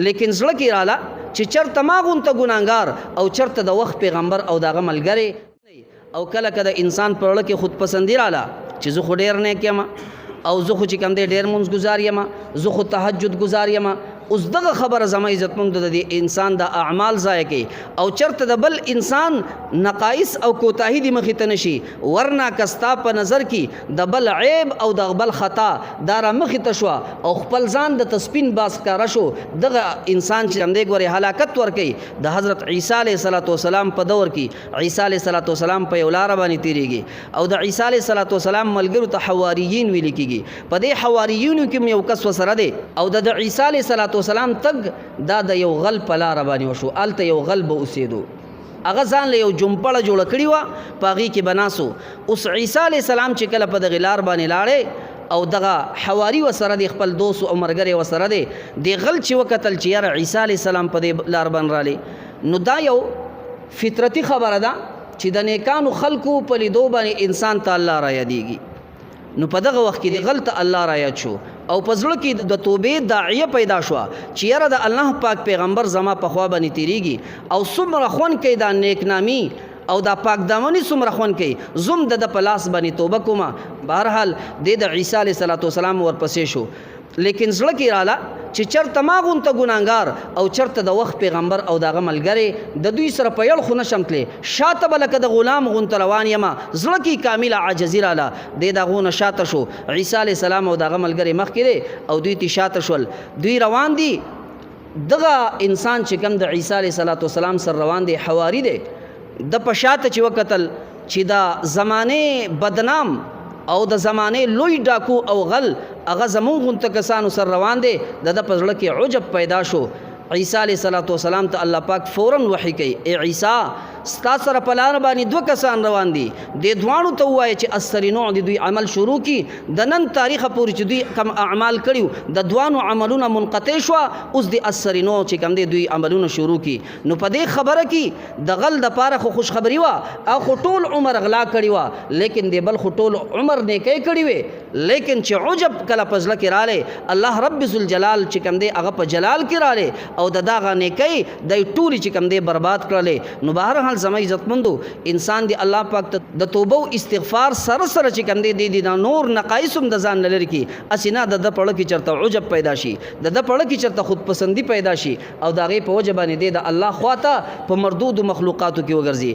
لیکن زړه کې رااله چې چرته ما غونته ګناهګار او چرته د وخت پیغمبر او دغه ملګری او کله کله انسان په اړه کې خود پسندي رااله چې زه خو ډېر نیک یم او زه خو چې کوم دی ډېر مونځ ګزار یم زه خو تهجد گزار یم اوس دغه خبره زما عزتمند د انسان د اعمال ضایع کوي او چرته د بل انسان نقایص او کوتاهی دی مخې ته نشي ورنه کستا په نظر کې د بل عیب او د بل خطا دا را مخې ته شوه او خپل ځان د تسپین باز ښکاره شو دغه انسان چې همدې ګورې هلاکت ورکوي د حضرت عیسی علیه السلام په دور کې عیسی علیه السلام په یو لاره باندې تېرېږي او د عیسی علیه السلام ملګرو ته حواریین ویل کېږي په دې حواریینو کې یو کس ورسره دی او د عیسی علیه السلام تګ دا د یو غل په لاره باندې وشو هلته یو غل به اوسېدو هغه ځان له یو جمپړه جوړه کړې وه په هغې کې به ناست و اوس عیسی علیه السلام چې کله په دغې لار باندې لاړې او دغه حواري ورسره دی خپل دوست او ملګری ورسره دی د غل چې وکتل چې یاره عیسی علیه السلام په دې لار باندې رالی نو دا یو فطرتي خبره ده چې د نیکانو خلکو په لیدو باندې انسان ته الله را یادېږي نو په دغه وخت کې د غل ته الله را یاد شو او په زړه کې د توبې داعیه پیدا شوه چې یاره د الله پاک پیغمبر زما په خوا باندې تېرېږي او څومره خوند کوي دا نیکنامي او دا پاک دامني څومره خوند کوي زم د په لاس باندې توبه کومه بهرحال د عیسی علیه السلام ورپسې شو لیکن زړه کې رااله چې چرته ما غونته ګناهګار او چرته د وخت پیغمبر او دغه ملګری د دوی سره په یړ خو نشم تللی شاته به لکه د غلام غونته روان یم زړه کې کامله عاجزي رااله د هغو نه شاته شو عیسی علیه السلام او دغه ملګری مخکې دی او دوی تی شاته شول دوی روان دي دغه انسان چې کوم د عیسی علیه السلام سره روان دی حواري دی د په شاته چې وکتل چې د زمانې بدنام او د زمانې لوی ډاکو او غل هغه زمون غونته کسانو سره روان دی د په زړه کې عجب پیدا شو عیسی علیه السلام ته الله پاک فوراً وحی کوي ای عیسی ستا سره په لار باندې دوه کسان روان دي دې دواړو ته ووایه چې استرینو د دوی عمل شروع کړي د نن تاریخه پورې چې دوی کم اعمال کړي د دوانو عملونه منقطع شوه اوس د استرینو چې کم دی دوی عملونه شروع کړي نو په دې خبره کې د غل دپاره خو خوشخبري وه او خو ټول عمر غلا کړي وه لیکن د بل خو ټول عمر نیکۍ کړي وې لیکن چې عجب کله په زړه کې رالی الله رب ذوالجلال چې کم دی هغه په جلال کې رالی او د دغه نیکۍ دی ټولې چې کم دی برباد کړلې نو بهرحال زما عزتمندو انسان دی الله پاک ته د توبه او استغفار سره سره چې کوم دی د نور نقایص هم د ځان نه لرې کړي هسې نه د ده په اړه کې چېرته عجب پیدا شي د ده په اړه کې چېرته خودپسندي پیدا شي او د هغې په وجه باندې دی د الله خوا ته په مردودو مخلوقاتو کې وګرځي